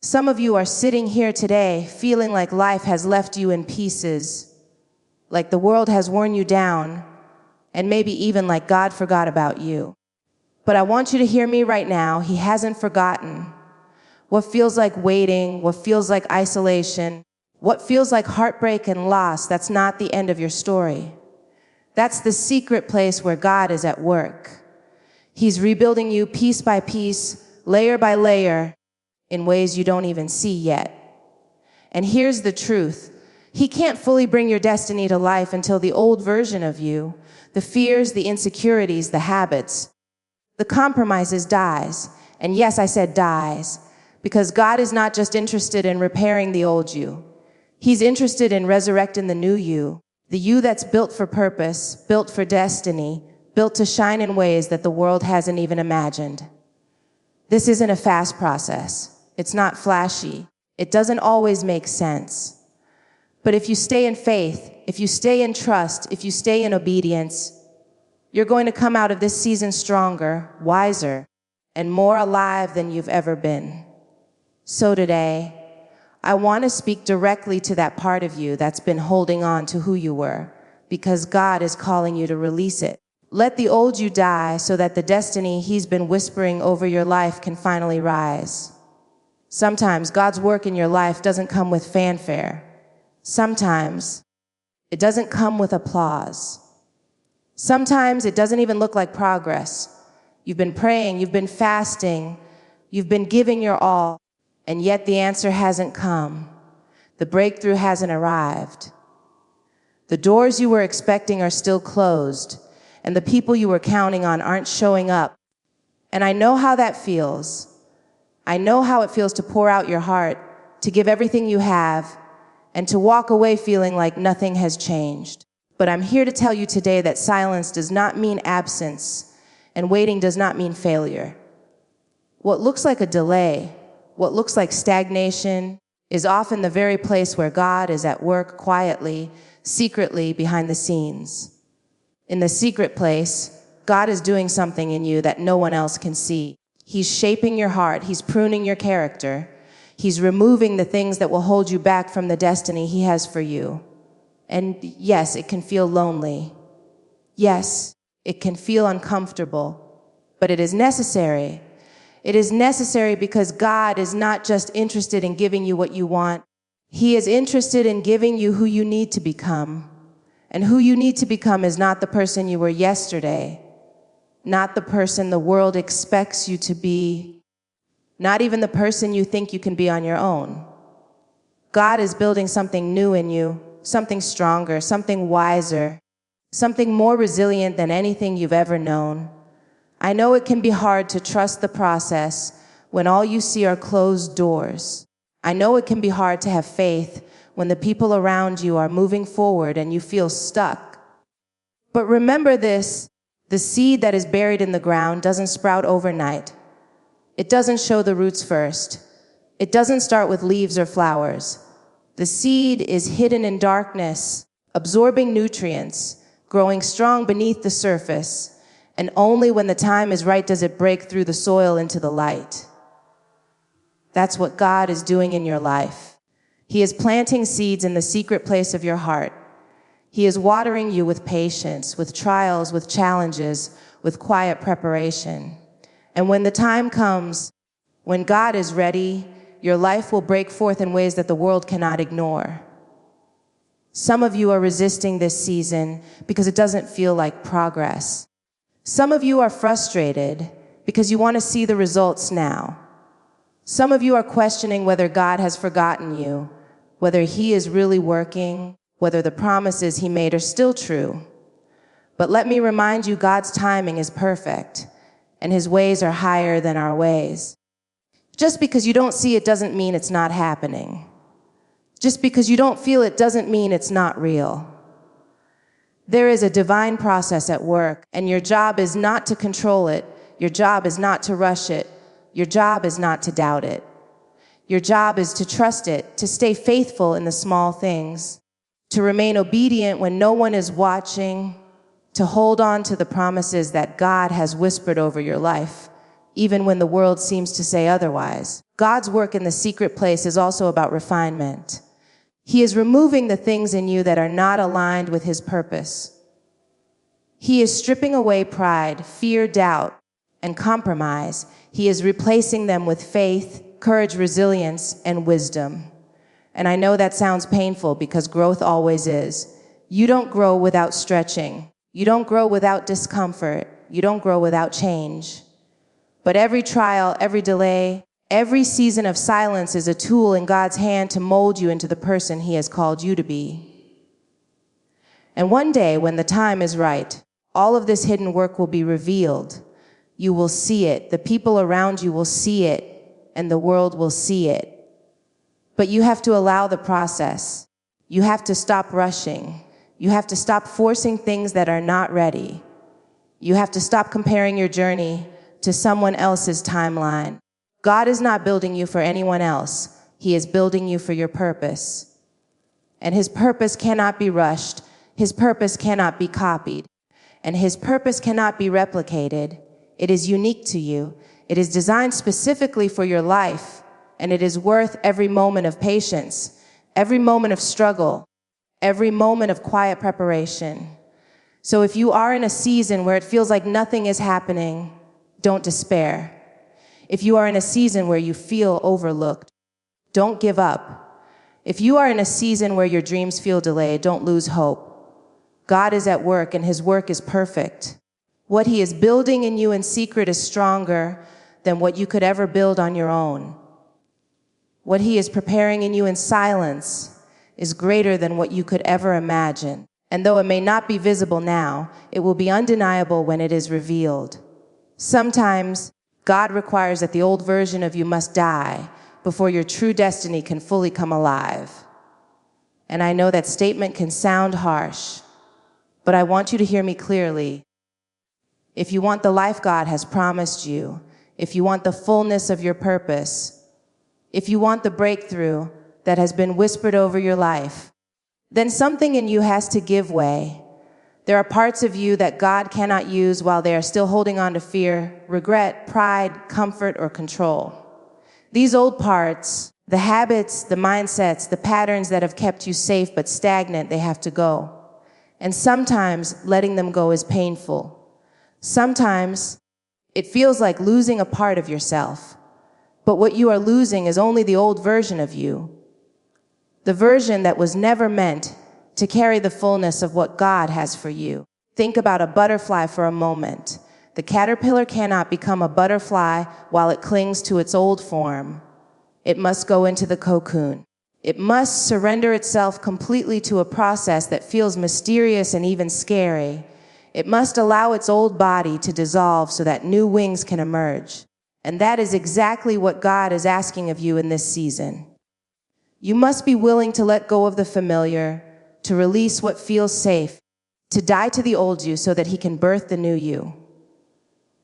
Some of you are sitting here today feeling like life has left you in pieces, like the world has worn you down, and maybe even like God forgot about you. But I want you to hear me right now. He hasn't forgotten. What feels like waiting, what feels like isolation, what feels like heartbreak and loss, that's not the end of your story. That's the secret place where God is at work. He's rebuilding you piece by piece, layer by layer, in ways you don't even see yet. And here's the truth. He can't fully bring your destiny to life until the old version of you, the fears, the insecurities, the habits, the compromises dies. And yes, I said dies, because God is not just interested in repairing the old you. He's interested in resurrecting the new you, the you that's built for purpose, built for destiny, built to shine in ways that the world hasn't even imagined. This isn't a fast process. It's not flashy. It doesn't always make sense. But if you stay in faith, if you stay in trust, if you stay in obedience, you're going to come out of this season stronger, wiser, and more alive than you've ever been. So today, I want to speak directly to that part of you that's been holding on to who you were, because God is calling you to release it. Let the old you die so that the destiny He's been whispering over your life can finally rise. Sometimes God's work in your life doesn't come with fanfare. Sometimes it doesn't come with applause. Sometimes it doesn't even look like progress. You've been praying, you've been fasting, you've been giving your all, and yet the answer hasn't come. The breakthrough hasn't arrived. The doors you were expecting are still closed, and the people you were counting on aren't showing up. And I know how that feels. I know how it feels to pour out your heart, to give everything you have, and to walk away feeling like nothing has changed. But I'm here to tell you today that silence does not mean absence, and waiting does not mean failure. What looks like a delay, what looks like stagnation, is often the very place where God is at work quietly, secretly behind the scenes. In the secret place, God is doing something in you that no one else can see. He's shaping your heart. He's pruning your character. He's removing the things that will hold you back from the destiny He has for you. And yes, it can feel lonely. Yes, it can feel uncomfortable, but it is necessary. It is necessary because God is not just interested in giving you what you want. He is interested in giving you who you need to become. And who you need to become is not the person you were yesterday, not the person the world expects you to be, not even the person you think you can be on your own. God is building something new in you, something stronger, something wiser, something more resilient than anything you've ever known. I know it can be hard to trust the process when all you see are closed doors. I know it can be hard to have faith when the people around you are moving forward and you feel stuck. But remember this, the seed that is buried in the ground doesn't sprout overnight. It doesn't show the roots first. It doesn't start with leaves or flowers. The seed is hidden in darkness, absorbing nutrients, growing strong beneath the surface, and only when the time is right does it break through the soil into the light. That's what God is doing in your life. He is planting seeds in the secret place of your heart. He is watering you with patience, with trials, with challenges, with quiet preparation. And when the time comes, when God is ready, your life will break forth in ways that the world cannot ignore. Some of you are resisting this season because it doesn't feel like progress. Some of you are frustrated because you want to see the results now. Some of you are questioning whether God has forgotten you, whether He is really working, whether the promises He made are still true. But let me remind you, God's timing is perfect, and His ways are higher than our ways. Just because you don't see it doesn't mean it's not happening. Just because you don't feel it doesn't mean it's not real. There is a divine process at work, and your job is not to control it. Your job is not to rush it. Your job is not to doubt it. Your job is to trust it, to stay faithful in the small things, to remain obedient when no one is watching, to hold on to the promises that God has whispered over your life, even when the world seems to say otherwise. God's work in the secret place is also about refinement. He is removing the things in you that are not aligned with His purpose. He is stripping away pride, fear, doubt, and compromise. He is replacing them with faith, courage, resilience, and wisdom. And I know that sounds painful because growth always is. You don't grow without stretching. You don't grow without discomfort. You don't grow without change. But every trial, every delay, every season of silence is a tool in God's hand to mold you into the person He has called you to be. And one day, when the time is right, all of this hidden work will be revealed. You will see it. The people around you will see it, and the world will see it. But you have to allow the process. You have to stop rushing. You have to stop forcing things that are not ready. You have to stop comparing your journey to someone else's timeline. God is not building you for anyone else. He is building you for your purpose. And His purpose cannot be rushed. His purpose cannot be copied. And His purpose cannot be replicated. It is unique to you. It is designed specifically for your life, and it is worth every moment of patience, every moment of struggle, every moment of quiet preparation. So if you are in a season where it feels like nothing is happening, don't despair. If you are in a season where you feel overlooked, don't give up. If you are in a season where your dreams feel delayed, don't lose hope. God is at work, and His work is perfect. What He is building in you in secret is stronger than what you could ever build on your own. What He is preparing in you in silence is greater than what you could ever imagine. And though it may not be visible now, it will be undeniable when it is revealed. Sometimes God requires that the old version of you must die before your true destiny can fully come alive. And I know that statement can sound harsh, but I want you to hear me clearly. If you want the life God has promised you, if you want the fullness of your purpose, if you want the breakthrough that has been whispered over your life, then something in you has to give way. There are parts of you that God cannot use while they are still holding on to fear, regret, pride, comfort, or control. These old parts, the habits, the mindsets, the patterns that have kept you safe but stagnant, they have to go. And sometimes letting them go is painful. Sometimes it feels like losing a part of yourself. But what you are losing is only the old version of you, the version that was never meant to carry the fullness of what God has for you. Think about a butterfly for a moment. The caterpillar cannot become a butterfly while it clings to its old form. It must go into the cocoon. It must surrender itself completely to a process that feels mysterious and even scary. It must allow its old body to dissolve so that new wings can emerge. And that is exactly what God is asking of you in this season. You must be willing to let go of the familiar, to release what feels safe, to die to the old you so that He can birth the new you.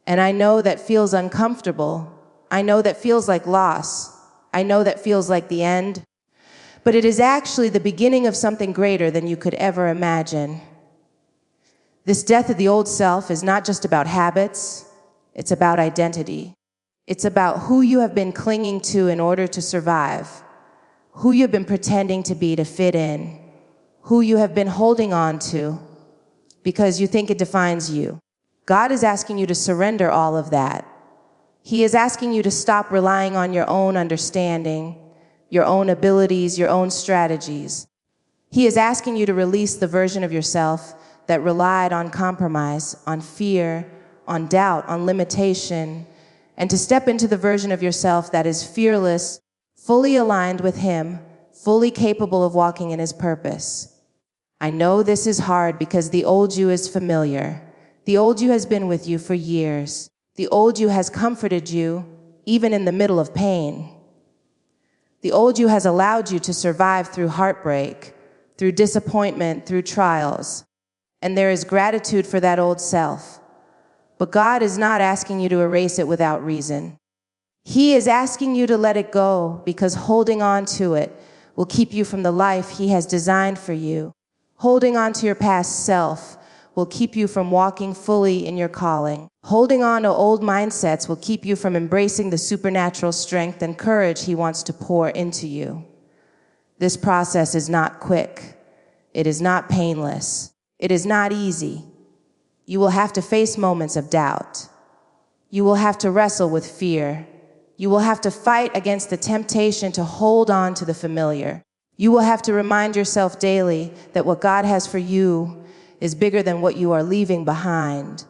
And I know that feels uncomfortable. I know that feels like loss. I know that feels like the end. But it is actually the beginning of something greater than you could ever imagine. This death of the old self is not just about habits, it's about identity. It's about who you have been clinging to in order to survive, who you've been pretending to be to fit in, who you have been holding on to because you think it defines you. God is asking you to surrender all of that. He is asking you to stop relying on your own understanding, your own abilities, your own strategies. He is asking you to release the version of yourself that relied on compromise, on fear, on doubt, on limitation, and to step into the version of yourself that is fearless, fully aligned with Him, fully capable of walking in His purpose. I know this is hard because the old you is familiar. The old you has been with you for years. The old you has comforted you, even in the middle of pain. The old you has allowed you to survive through heartbreak, through disappointment, through trials. And there is gratitude for that old self. But God is not asking you to erase it without reason. He is asking you to let it go because holding on to it will keep you from the life He has designed for you. Holding on to your past self will keep you from walking fully in your calling. Holding on to old mindsets will keep you from embracing the supernatural strength and courage He wants to pour into you. This process is not quick. It is not painless. It is not easy. You will have to face moments of doubt. You will have to wrestle with fear. You will have to fight against the temptation to hold on to the familiar. You will have to remind yourself daily that what God has for you is bigger than what you are leaving behind.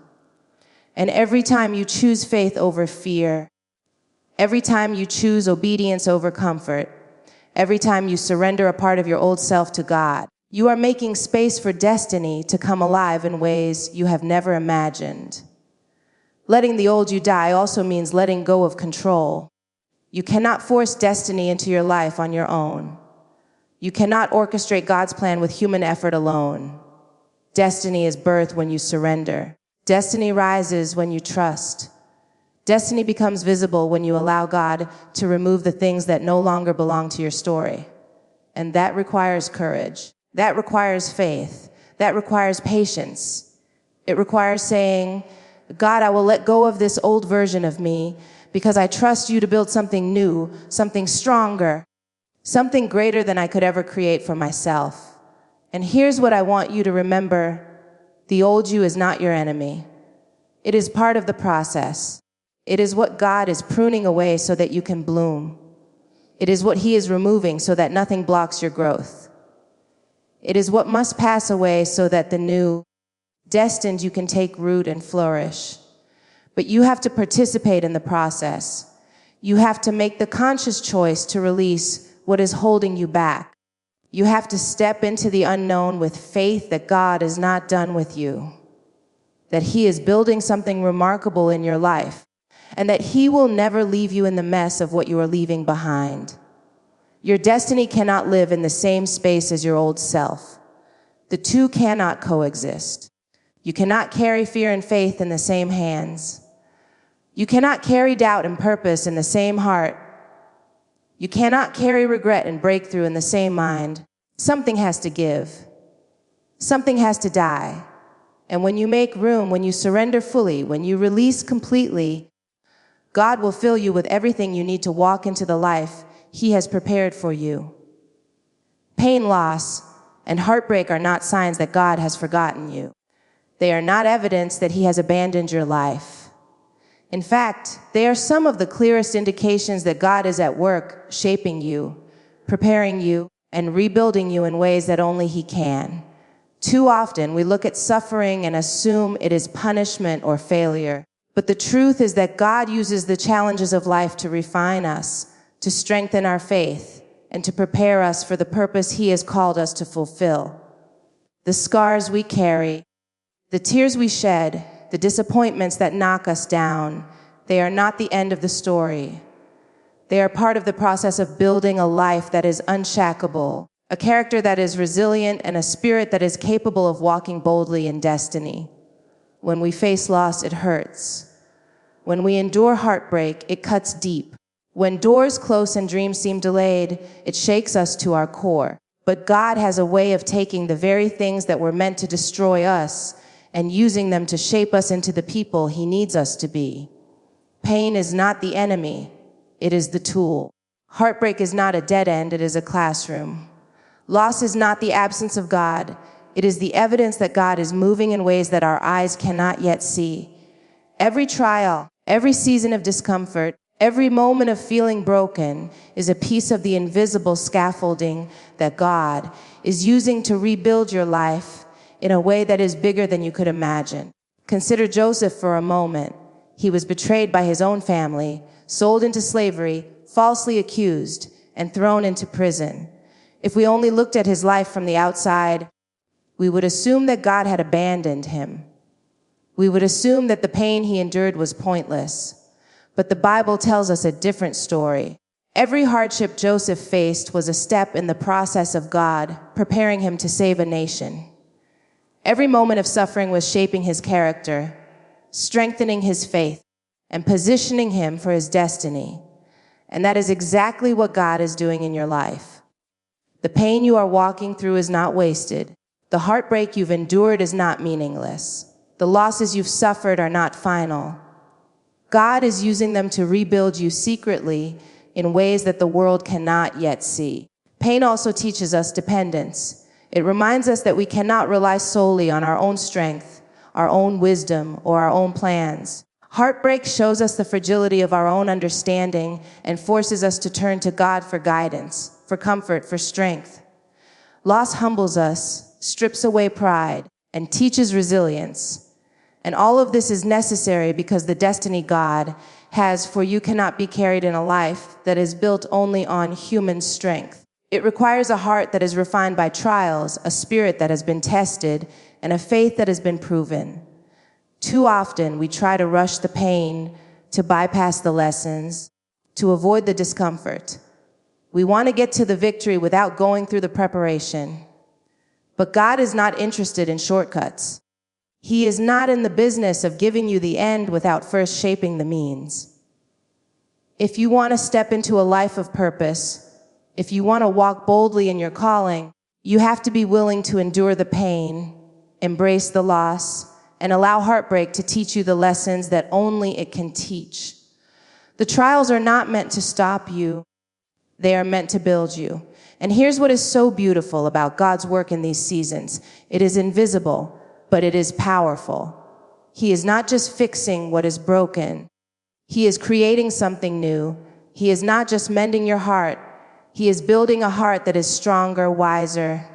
And every time you choose faith over fear, every time you choose obedience over comfort, every time you surrender a part of your old self to God, you are making space for destiny to come alive in ways you have never imagined. Letting the old you die also means letting go of control. You cannot force destiny into your life on your own. You cannot orchestrate God's plan with human effort alone. Destiny is birthed when you surrender. Destiny rises when you trust. Destiny becomes visible when you allow God to remove the things that no longer belong to your story. And that requires courage. That requires faith. That requires patience. It requires saying, God, I will let go of this old version of me because I trust you to build something new, something stronger, something greater than I could ever create for myself. And here's what I want you to remember. The old you is not your enemy. It is part of the process. It is what God is pruning away so that you can bloom. It is what He is removing so that nothing blocks your growth. It is what must pass away so that the new, destined, you can take root and flourish. But you have to participate in the process. You have to make the conscious choice to release what is holding you back. You have to step into the unknown with faith that God is not done with you, that He is building something remarkable in your life, and that He will never leave you in the mess of what you are leaving behind. Your destiny cannot live in the same space as your old self. The two cannot coexist. You cannot carry fear and faith in the same hands. You cannot carry doubt and purpose in the same heart. You cannot carry regret and breakthrough in the same mind. Something has to give. Something has to die. And when you make room, when you surrender fully, when you release completely, God will fill you with everything you need to walk into the life He has prepared for you. Pain, loss, and heartbreak are not signs that God has forgotten you. They are not evidence that He has abandoned your life. In fact, they are some of the clearest indications that God is at work shaping you, preparing you, and rebuilding you in ways that only He can. Too often, we look at suffering and assume it is punishment or failure. But the truth is that God uses the challenges of life to refine us, to strengthen our faith, and to prepare us for the purpose He has called us to fulfill. The scars we carry, the tears we shed, the disappointments that knock us down, they are not the end of the story. They are part of the process of building a life that is unshackable, a character that is resilient, and a spirit that is capable of walking boldly in destiny. When we face loss, it hurts. When we endure heartbreak, it cuts deep. When doors close and dreams seem delayed, it shakes us to our core. But God has a way of taking the very things that were meant to destroy us and using them to shape us into the people He needs us to be. Pain is not the enemy, it is the tool. Heartbreak is not a dead end, it is a classroom. Loss is not the absence of God, it is the evidence that God is moving in ways that our eyes cannot yet see. Every trial, every season of discomfort, every moment of feeling broken is a piece of the invisible scaffolding that God is using to rebuild your life in a way that is bigger than you could imagine. Consider Joseph for a moment. He was betrayed by his own family, sold into slavery, falsely accused, and thrown into prison. If we only looked at his life from the outside, we would assume that God had abandoned him. We would assume that the pain he endured was pointless. But the Bible tells us a different story. Every hardship Joseph faced was a step in the process of God preparing him to save a nation. Every moment of suffering was shaping his character, strengthening his faith, and positioning him for his destiny. And that is exactly what God is doing in your life. The pain you are walking through is not wasted. The heartbreak you've endured is not meaningless. The losses you've suffered are not final. God is using them to rebuild you secretly in ways that the world cannot yet see. Pain also teaches us dependence. It reminds us that we cannot rely solely on our own strength, our own wisdom, or our own plans. Heartbreak shows us the fragility of our own understanding and forces us to turn to God for guidance, for comfort, for strength. Loss humbles us, strips away pride, and teaches resilience. And all of this is necessary because the destiny God has for you cannot be carried in a life that is built only on human strength. It requires a heart that is refined by trials, a spirit that has been tested, and a faith that has been proven. Too often, we try to rush the pain, to bypass the lessons, to avoid the discomfort. We want to get to the victory without going through the preparation. But God is not interested in shortcuts. He is not in the business of giving you the end without first shaping the means. If you want to step into a life of purpose, if you want to walk boldly in your calling, you have to be willing to endure the pain, embrace the loss, and allow heartbreak to teach you the lessons that only it can teach. The trials are not meant to stop you. They are meant to build you. And here's what is so beautiful about God's work in these seasons. It is invisible, but it is powerful. He is not just fixing what is broken. He is creating something new. He is not just mending your heart. He is building a heart that is stronger, wiser,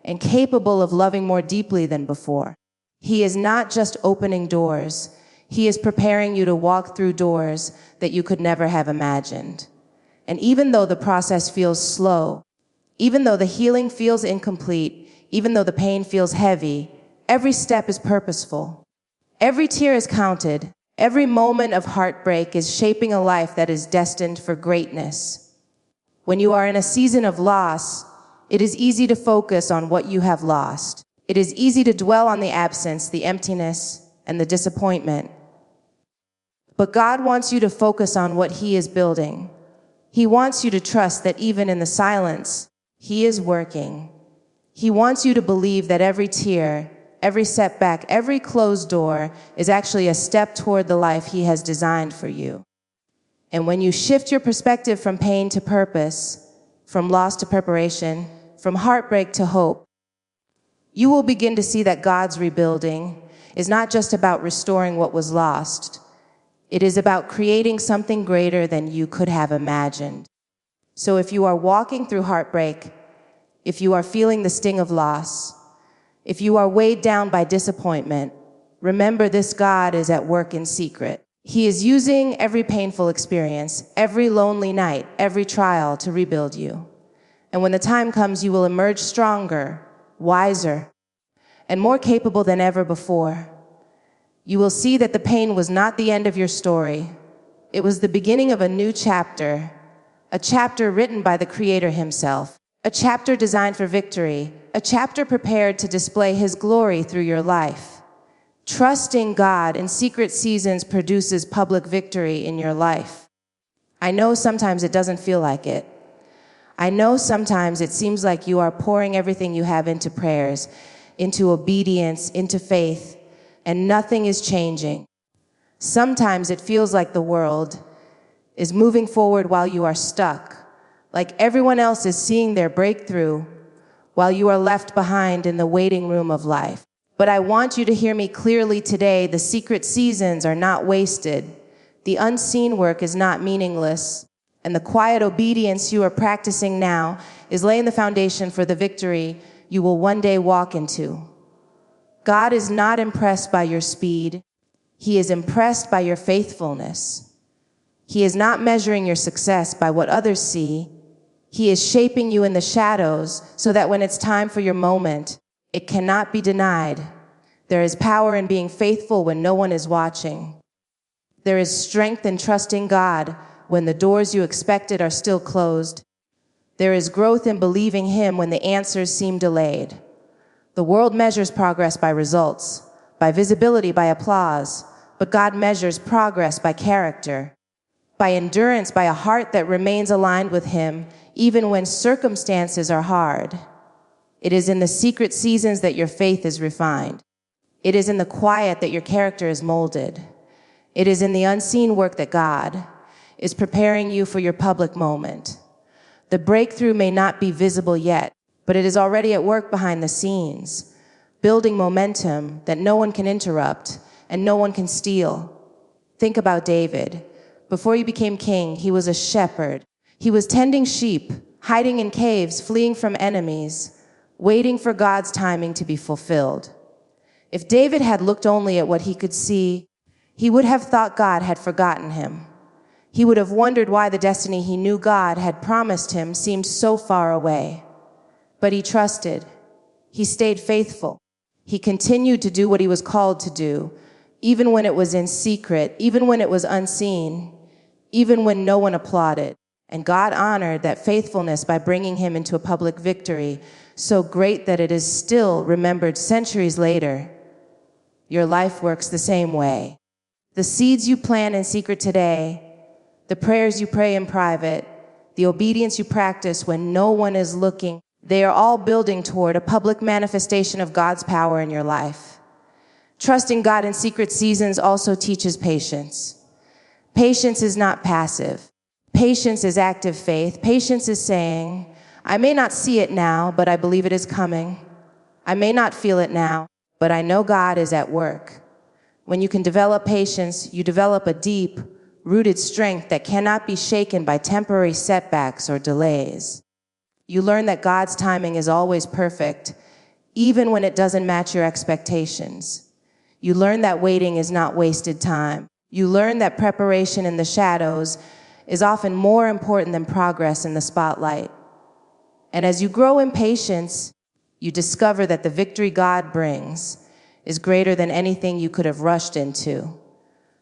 and capable of loving more deeply than before. He is not just opening doors. He is preparing you to walk through doors that you could never have imagined. And even though the process feels slow, even though the healing feels incomplete, even though the pain feels heavy, every step is purposeful. Every tear is counted. Every moment of heartbreak is shaping a life that is destined for greatness. When you are in a season of loss, it is easy to focus on what you have lost. It is easy to dwell on the absence, the emptiness, and the disappointment. But God wants you to focus on what He is building. He wants you to trust that even in the silence, He is working. He wants you to believe that every tear, every setback, every closed door is actually a step toward the life He has designed for you. And when you shift your perspective from pain to purpose, from loss to preparation, from heartbreak to hope, you will begin to see that God's rebuilding is not just about restoring what was lost. It is about creating something greater than you could have imagined. So if you are walking through heartbreak, if you are feeling the sting of loss, if you are weighed down by disappointment, remember this God is at work in secret. He is using every painful experience, every lonely night, every trial to rebuild you. And when the time comes, you will emerge stronger, wiser, and more capable than ever before. You will see that the pain was not the end of your story. It was the beginning of a new chapter, a chapter written by the Creator Himself, a chapter designed for victory, a chapter prepared to display His glory through your life. Trusting God in secret seasons produces public victory in your life. I know sometimes it doesn't feel like it. I know sometimes it seems like you are pouring everything you have into prayers, into obedience, into faith, and nothing is changing. Sometimes it feels like the world is moving forward while you are stuck, like everyone else is seeing their breakthrough while you are left behind in the waiting room of life. But I want you to hear me clearly today. The secret seasons are not wasted. The unseen work is not meaningless. And the quiet obedience you are practicing now is laying the foundation for the victory you will one day walk into. God is not impressed by your speed. He is impressed by your faithfulness. He is not measuring your success by what others see. He is shaping you in the shadows so that when it's time for your moment, it cannot be denied. There is power in being faithful when no one is watching. There is strength in trusting God when the doors you expected are still closed. There is growth in believing Him when the answers seem delayed. The world measures progress by results, by visibility, by applause, but God measures progress by character, by endurance, by a heart that remains aligned with Him even when circumstances are hard. It is in the secret seasons that your faith is refined. It is in the quiet that your character is molded. It is in the unseen work that God is preparing you for your public moment. The breakthrough may not be visible yet, but it is already at work behind the scenes, building momentum that no one can interrupt and no one can steal. Think about David. Before he became king, he was a shepherd. He was tending sheep, hiding in caves, fleeing from enemies, waiting for God's timing to be fulfilled. If David had looked only at what he could see, he would have thought God had forgotten him. He would have wondered why the destiny he knew God had promised him seemed so far away. But he trusted. He stayed faithful. He continued to do what he was called to do, even when it was in secret, even when it was unseen, even when no one applauded. And God honored that faithfulness by bringing him into a public victory so great that it is still remembered centuries later. Your life works the same way. The seeds you plant in secret today, the prayers you pray in private, the obedience you practice when no one is looking, they are all building toward a public manifestation of God's power in your life. Trusting God in secret seasons also teaches patience. Patience is not passive. Patience is active faith. Patience is saying, I may not see it now, but I believe it is coming. I may not feel it now, but I know God is at work. When you can develop patience, you develop a deep, rooted strength that cannot be shaken by temporary setbacks or delays. You learn that God's timing is always perfect, even when it doesn't match your expectations. You learn that waiting is not wasted time. You learn that preparation in the shadows is often more important than progress in the spotlight. And as you grow in patience, you discover that the victory God brings is greater than anything you could have rushed into.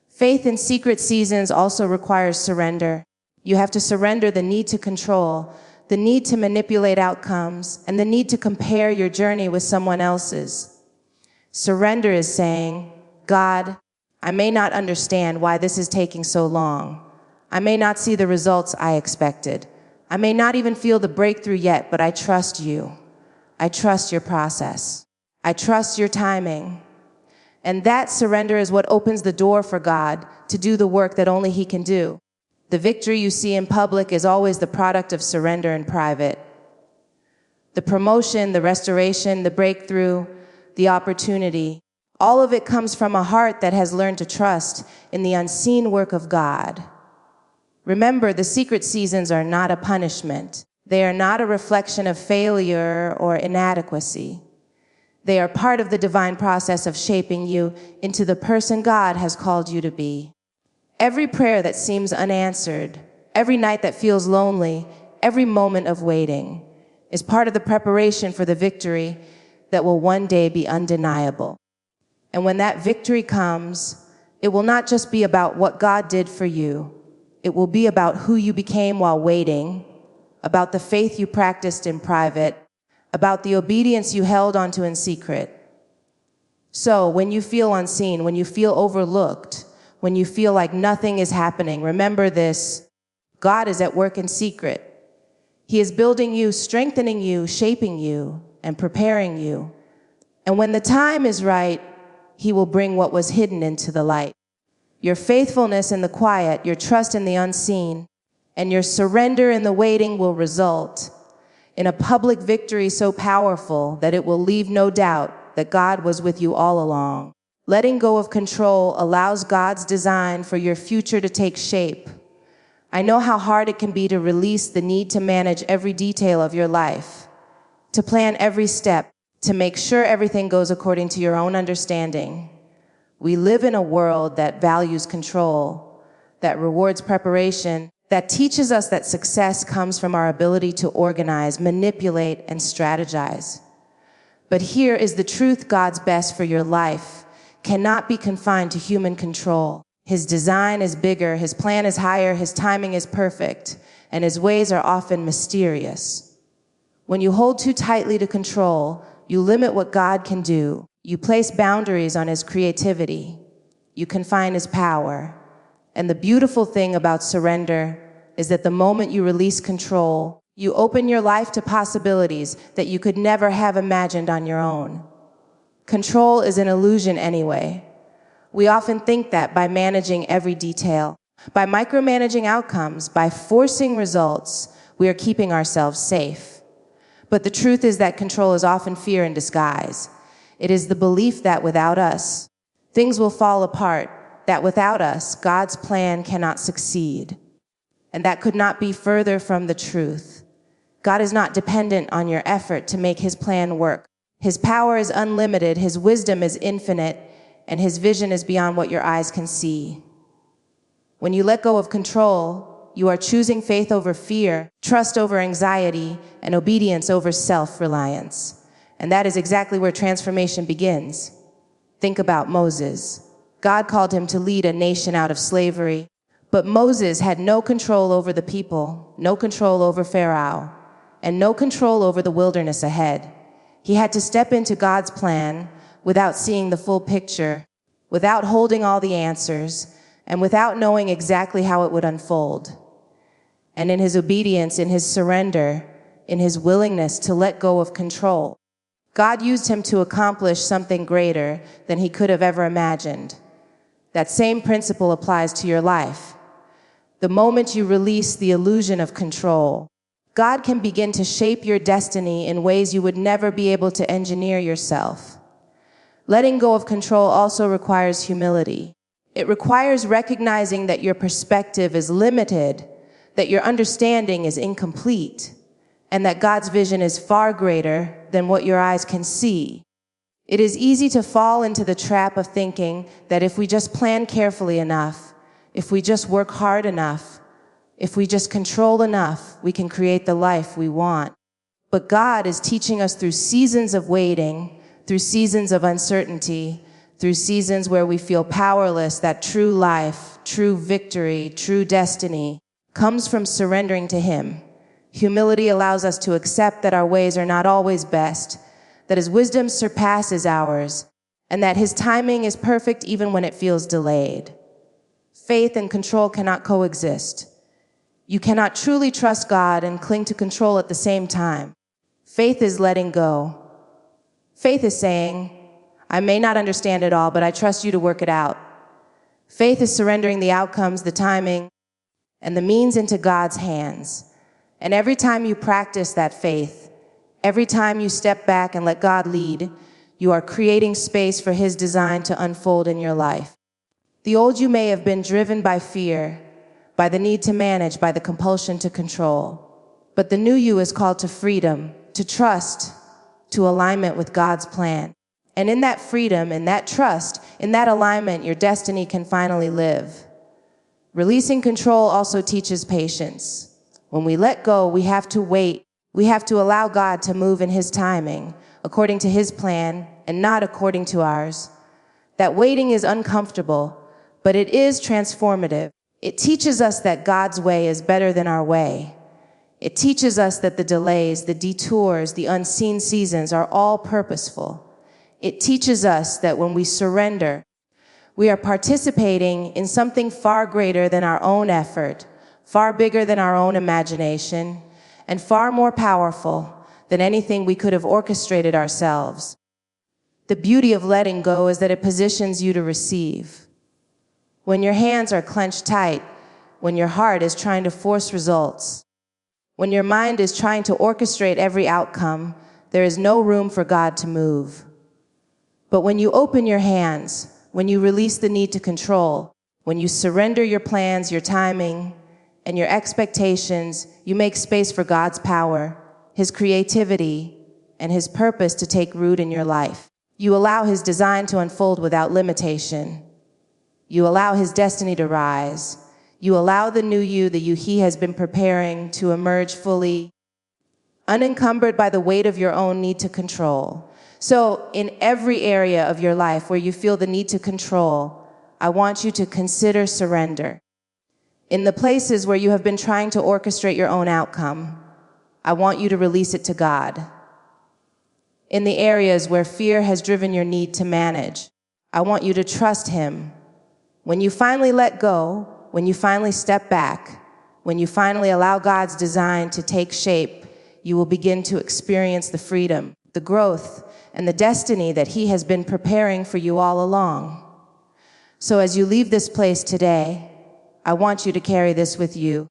Faith in secret seasons also requires surrender. You have to surrender the need to control, the need to manipulate outcomes, and the need to compare your journey with someone else's. Surrender is saying, God, I may not understand why this is taking so long. I may not see the results I expected. I may not even feel the breakthrough yet, but I trust you. I trust your process. I trust your timing. And that surrender is what opens the door for God to do the work that only He can do. The victory you see in public is always the product of surrender in private. The promotion, the restoration, the breakthrough, the opportunity, all of it comes from a heart that has learned to trust in the unseen work of God. Remember, the secret seasons are not a punishment. They are not a reflection of failure or inadequacy. They are part of the divine process of shaping you into the person God has called you to be. Every prayer that seems unanswered, every night that feels lonely, every moment of waiting is part of the preparation for the victory that will one day be undeniable. And when that victory comes, it will not just be about what God did for you. It will be about who you became while waiting, about the faith you practiced in private, about the obedience you held onto in secret. So when you feel unseen, when you feel overlooked, when you feel like nothing is happening, remember this: God is at work in secret. He is building you, strengthening you, shaping you, and preparing you. And when the time is right, He will bring what was hidden into the light. Your faithfulness in the quiet, your trust in the unseen, and your surrender in the waiting will result in a public victory so powerful that it will leave no doubt that God was with you all along. Letting go of control allows God's design for your future to take shape. I know how hard it can be to release the need to manage every detail of your life, to plan every step, to make sure everything goes according to your own understanding. We live in a world that values control, that rewards preparation, that teaches us that success comes from our ability to organize, manipulate, and strategize. But here is the truth: God's best for your life cannot be confined to human control. His design is bigger, His plan is higher, His timing is perfect, and His ways are often mysterious. When you hold too tightly to control, you limit what God can do. You place boundaries on His creativity. You confine His power. And the beautiful thing about surrender is that the moment you release control, You open your life to possibilities that you could never have imagined on your own. Control is an illusion anyway. We often think that by managing every detail, by micromanaging outcomes, by forcing results, we are keeping ourselves safe. But the truth is that control is often fear in disguise. It is the belief that without us, things will fall apart, that without us, God's plan cannot succeed. And that could not be further from the truth. God is not dependent on your effort to make his plan work. His power is unlimited, his wisdom is infinite, and his vision is beyond what your eyes can see. When you let go of control, you are choosing faith over fear, trust over anxiety, and obedience over self-reliance. And that is exactly where transformation begins. Think about Moses. God called him to lead a nation out of slavery, but Moses had no control over the people, no control over Pharaoh, and no control over the wilderness ahead. He had to step into God's plan without seeing the full picture, without holding all the answers, and without knowing exactly how it would unfold. And in his obedience, in his surrender, in his willingness to let go of control, God used him to accomplish something greater than he could have ever imagined. That same principle applies to your life. The moment you release the illusion of control, God can begin to shape your destiny in ways you would never be able to engineer yourself. Letting go of control also requires humility. It requires recognizing that your perspective is limited, that your understanding is incomplete, and that God's vision is far greater than what your eyes can see. It is easy to fall into the trap of thinking that if we just plan carefully enough, if we just work hard enough, if we just control enough, we can create the life we want. But God is teaching us through seasons of waiting, through seasons of uncertainty, through seasons where we feel powerless, that true life, true victory, true destiny comes from surrendering to him. Humility allows us to accept that our ways are not always best, that his wisdom surpasses ours, and that his timing is perfect even when it feels delayed. Faith and control cannot coexist. You cannot truly trust God and cling to control at the same time. Faith is letting go. Faith is saying, I may not understand it all, but I trust you to work it out. Faith is surrendering the outcomes, the timing, and the means into God's hands. And every time you practice that faith, every time you step back and let God lead, you are creating space for his design to unfold in your life. The old you may have been driven by fear, by the need to manage, by the compulsion to control. But the new you is called to freedom, to trust, to alignment with God's plan. And in that freedom, in that trust, in that alignment, your destiny can finally live. Releasing control also teaches patience. When we let go, we have to wait. We have to allow God to move in his timing, according to his plan, and not according to ours. That waiting is uncomfortable, but it is transformative. It teaches us that God's way is better than our way. It teaches us that the delays, the detours, the unseen seasons are all purposeful. It teaches us that when we surrender, we are participating in something far greater than our own effort, far bigger than our own imagination, and far more powerful than anything we could have orchestrated ourselves. The beauty of letting go is that it positions you to receive. When your hands are clenched tight, when your heart is trying to force results, when your mind is trying to orchestrate every outcome, there is no room for God to move. But when you open your hands, when you release the need to control, when you surrender your plans, your timing, and your expectations, you make space for God's power, his creativity, and his purpose to take root in your life. You allow his design to unfold without limitation. You allow his destiny to rise. You allow the new you, the you he has been preparing, to emerge fully, unencumbered by the weight of your own need to control. So in every area of your life where you feel the need to control, I want you to consider surrender. In the places where you have been trying to orchestrate your own outcome, I want you to release it to God. In the areas where fear has driven your need to manage, I want you to trust him. When you finally let go, when you finally step back, When you finally allow God's design to take shape, you will begin to experience the freedom, the growth, and the destiny that He has been preparing for you all along. So as you leave this place today, I want you to carry this with you.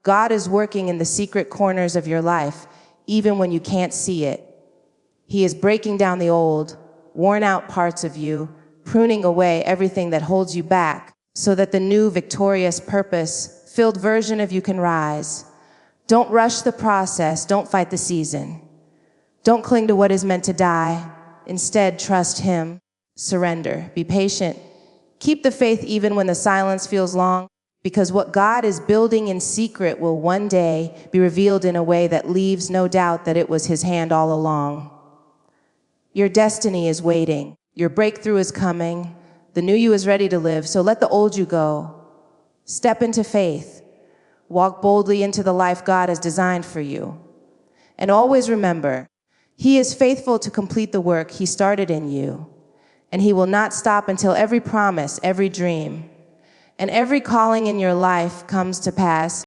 God is working in the secret corners of your life, even when you can't see it. He is breaking down the old, worn out parts of you, pruning away everything that holds you back, so that the new, victorious, purpose-filled version of you can rise. Don't rush the process. Don't fight the season. Don't cling to what is meant to die. Instead, trust Him. Surrender. Be patient. Keep the faith even when the silence feels long, because what God is building in secret will one day be revealed in a way that leaves no doubt that it was His hand all along. Your destiny is waiting. Your breakthrough is coming. The new you is ready to live, so let the old you go. Step into faith. Walk boldly into the life God has designed for you. And always remember, He is faithful to complete the work He started in you. And He will not stop until every promise, every dream, and every calling in your life comes to pass.